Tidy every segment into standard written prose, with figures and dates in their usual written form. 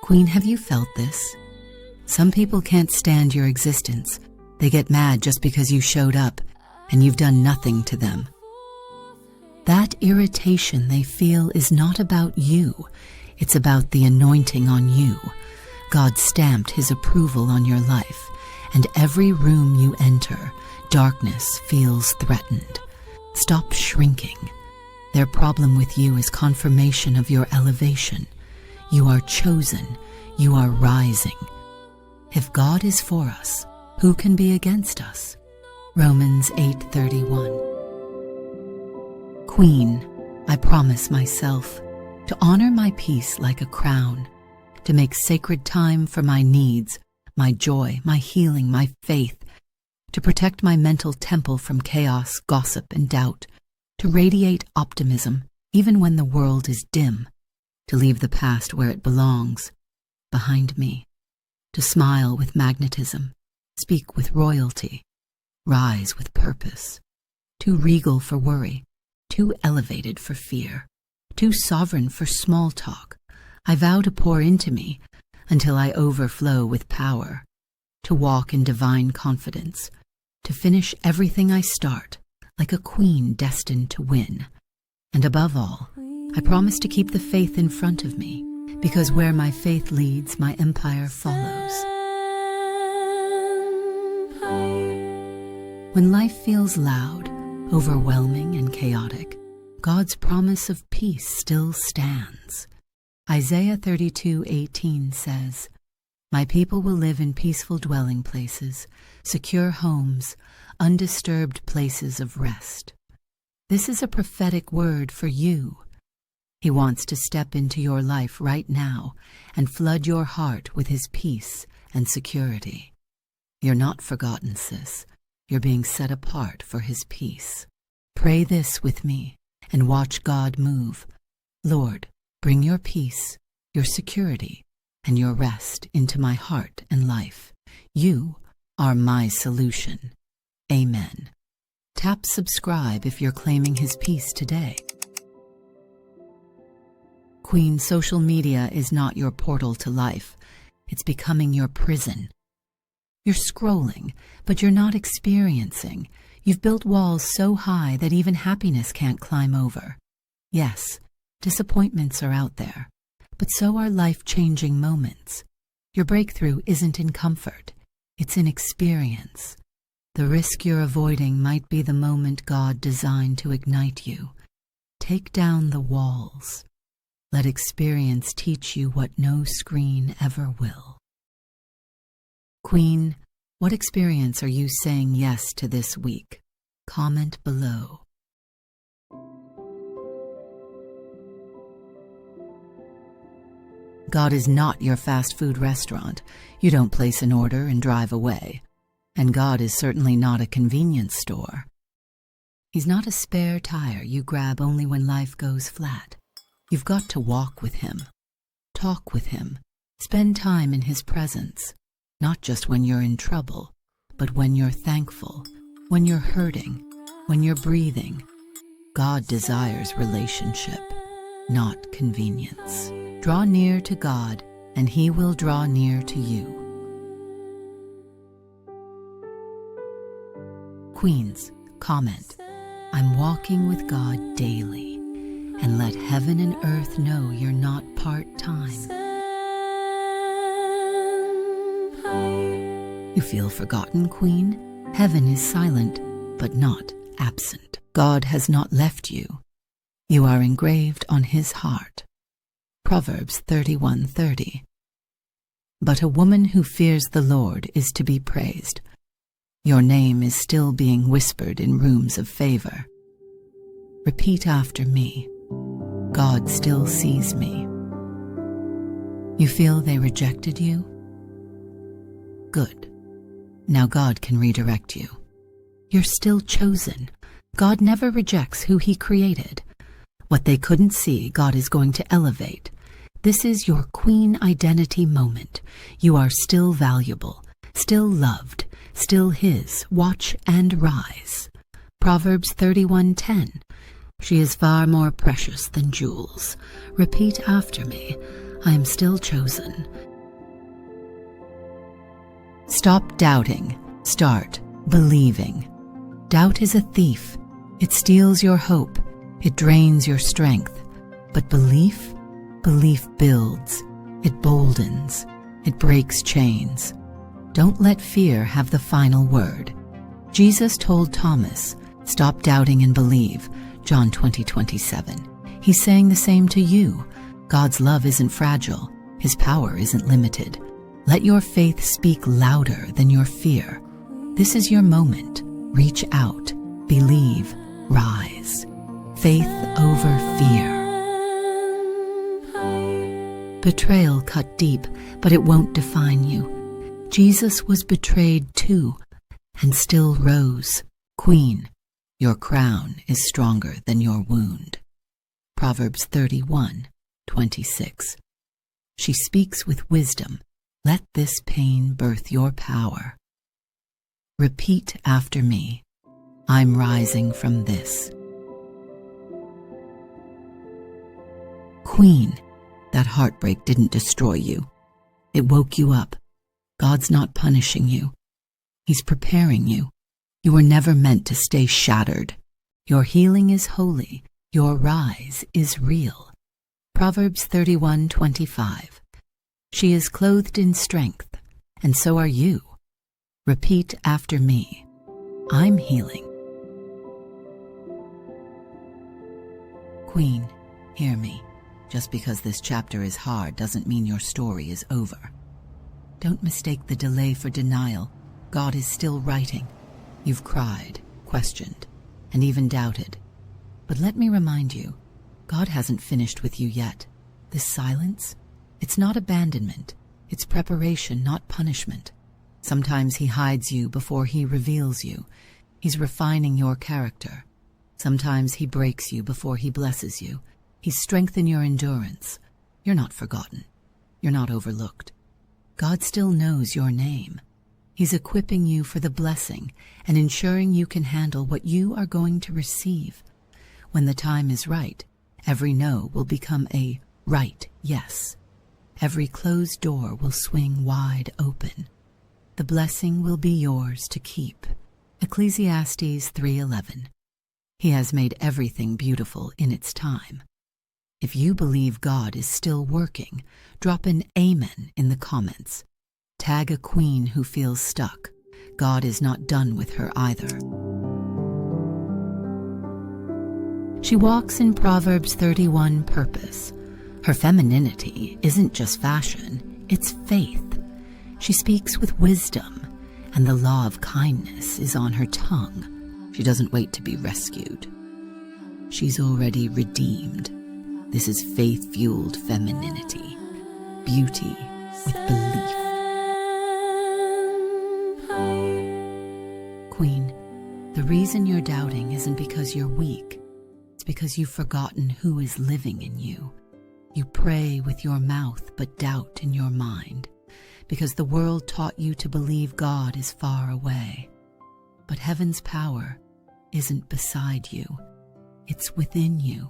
Queen, have you felt this? Some people can't stand your existence. They get mad just because you showed up and you've done nothing to them. That irritation they feel is not about you. It's about the anointing on you. God stamped his approval on your life, and every room you enter, darkness feels threatened. Stop shrinking. Their problem with you is confirmation of your elevation. You are chosen. You are rising. If God is for us, who can be against us? Romans 8:31. Queen, I promise myself to honor my peace like a crown, to make sacred time for my needs, my joy, my healing, my faith, to protect my mental temple from chaos, gossip, and doubt, to radiate optimism even when the world is dim, to leave the past where it belongs, behind me, to smile with magnetism, speak with royalty, rise with purpose, too regal for worry, too elevated for fear, too sovereign for small talk. I vow to pour into me until I overflow with power, to walk in divine confidence, to finish everything I start like a queen destined to win. And above all, I promise to keep the faith in front of me, because where my faith leads, my empire follows. When life feels loud, overwhelming, and chaotic, God's promise of peace still stands. Isaiah 32:18 says, "My people will live in peaceful dwelling places, secure homes, undisturbed places of rest." This is a prophetic word for you. He wants to step into your life right now and flood your heart with his peace and security. You're not forgotten, sis. You're being set apart for his peace. Pray this with me and watch God move. Lord, bring your peace, your security, and your rest into my heart and life. You are my solution. Amen. Tap subscribe if you're claiming his peace today. Queen, social media is not your portal to life. It's becoming your prison. You're scrolling, but you're not experiencing. You've built walls so high that even happiness can't climb over. Yes, disappointments are out there, but so are life-changing moments. Your breakthrough isn't in comfort. It's in experience. The risk you're avoiding might be the moment God designed to ignite you. Take down the walls. Let experience teach you what no screen ever will. Queen, what experience are you saying yes to this week? Comment below. God is not your fast food restaurant. You don't place an order and drive away. And God is certainly not a convenience store. He's not a spare tire you grab only when life goes flat. You've got to walk with him, talk with him, spend time in his presence, not just when you're in trouble, but when you're thankful, when you're hurting, when you're breathing. God desires relationship, not convenience. Draw near to God, and he will draw near to you. Queens, comment, "I'm walking with God daily," and let heaven and earth know you're not part-time. You feel forgotten, Queen? Heaven is silent, but not absent. God has not left you. You are engraved on his heart. Proverbs 31:30. But a woman who fears the Lord is to be praised. Your name is still being whispered in rooms of favor. Repeat after me. God still sees me. You feel they rejected you? Good. Now God can redirect you. You're still chosen. God never rejects who he created. What they couldn't see, God is going to elevate. This is your queen identity moment. You are still valuable, still loved, still his. Watch and rise. Proverbs 31:10. She is far more precious than jewels. Repeat after me. I am still chosen, Stop doubting. Start believing. Doubt is a thief. It steals your hope. It drains your strength. But belief builds. It boldens. It breaks chains. Don't let fear have the final word. Jesus told Thomas, "Stop doubting and believe," John 20:27. He's saying the same to you. God's love isn't fragile. His power isn't limited. Let your faith speak louder than your fear. This is your moment. Reach out. Believe. Rise. Faith over fear. Betrayal cut deep, but it won't define you. Jesus was betrayed too, and still rose. Queen, your crown is stronger than your wound. Proverbs 31:26. She speaks with wisdom. Let this pain birth your power. Repeat after me. I'm rising from this. Queen, that heartbreak didn't destroy you. It woke you up. God's not punishing you. He's preparing you. You were never meant to stay shattered. Your healing is holy. Your rise is real. Proverbs 31:25. She is clothed in strength, and so are you. Repeat after me. I'm healing. Queen, hear me. Just because this chapter is hard doesn't mean your story is over. Don't mistake the delay for denial. God is still writing. You've cried, questioned, and even doubted. But let me remind you, God hasn't finished with you yet. This silence, it's not abandonment. It's preparation, not punishment. Sometimes he hides you before he reveals you. He's refining your character. Sometimes he breaks you before he blesses you. He's strengthening your endurance. You're not forgotten. You're not overlooked. God still knows your name. He's equipping you for the blessing and ensuring you can handle what you are going to receive. When the time is right, every no will become a right yes. Every closed door will swing wide open. The blessing will be yours to keep. Ecclesiastes 3:11. He has made everything beautiful in its time. If you believe God is still working, drop an amen in the comments. Tag a queen who feels stuck. God is not done with her either. She walks in Proverbs 31 purpose. Her femininity isn't just fashion, it's faith. She speaks with wisdom, and the law of kindness is on her tongue. She doesn't wait to be rescued. She's already redeemed. This is faith-fueled femininity. Beauty with belief. Queen, the reason you're doubting isn't because you're weak. It's because you've forgotten who is living in you. You pray with your mouth but doubt in your mind, because the world taught you to believe God is far away. But heaven's power isn't beside you. It's within you.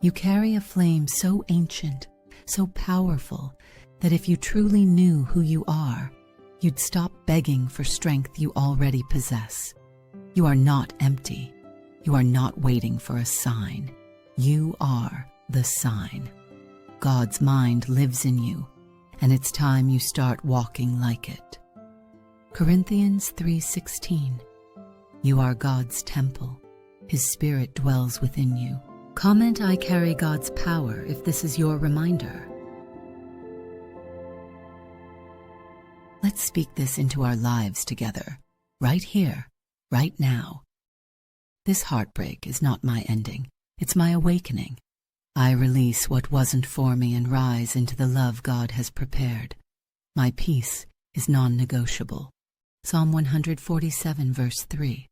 You carry a flame so ancient, so powerful, that if you truly knew who you are, you'd stop begging for strength you already possess. You are not empty. You are not waiting for a sign. You are the sign. God's mind lives in you, and it's time you start walking like it. Corinthians 3:16. You are God's temple. His Spirit dwells within you. Comment I carry God's power if this is your reminder. Let's speak this into our lives together, right here, right now. This heartbreak is not my ending, it's my awakening. I release what wasn't for me and rise into the love God has prepared. My peace is non-negotiable. Psalm 147 verse 3.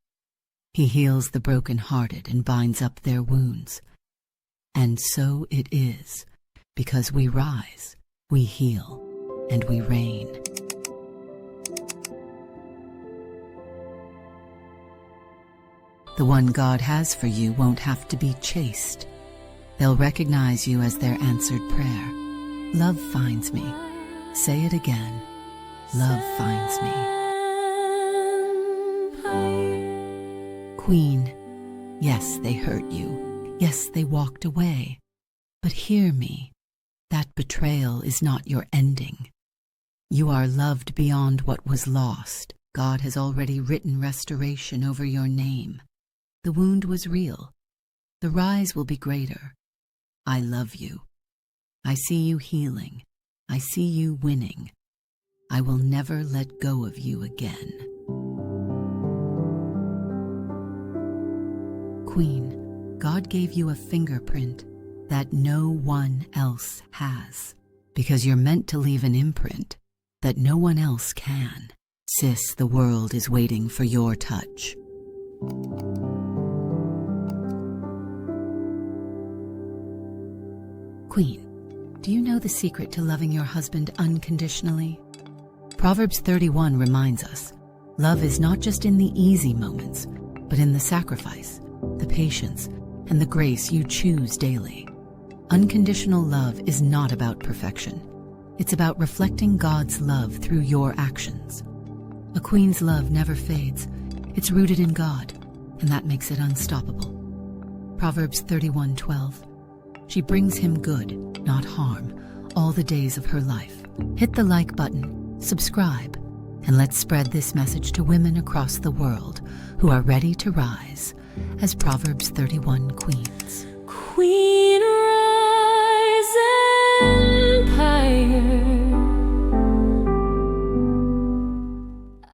He heals the brokenhearted and binds up their wounds. And so it is, because we rise, we heal, and we reign. The one God has for you won't have to be chased. They'll recognize you as their answered prayer. Love finds me. Say it again. Love finds me. Queen, yes, they hurt you. Yes, they walked away. But hear me, that betrayal is not your ending. You are loved beyond what was lost. God has already written restoration over your name. The wound was real. The rise will be greater. I love you. I see you healing. I see you winning. I will never let go of you again. Queen, God gave you a fingerprint that no one else has, because you're meant to leave an imprint that no one else can. Sis, the world is waiting for your touch. Queen, do you know the secret to loving your husband unconditionally? Proverbs 31 reminds us, love is not just in the easy moments, but in the sacrifice, the patience, and the grace you choose daily. Unconditional love is not about perfection. It's about reflecting God's love through your actions. A queen's love never fades. It's rooted in God, and that makes it unstoppable. Proverbs 31:12. She brings him good, not harm, all the days of her life. Hit the like button, subscribe, and let's spread this message to women across the world who are ready to rise as Proverbs 31 queens. Queen, rise and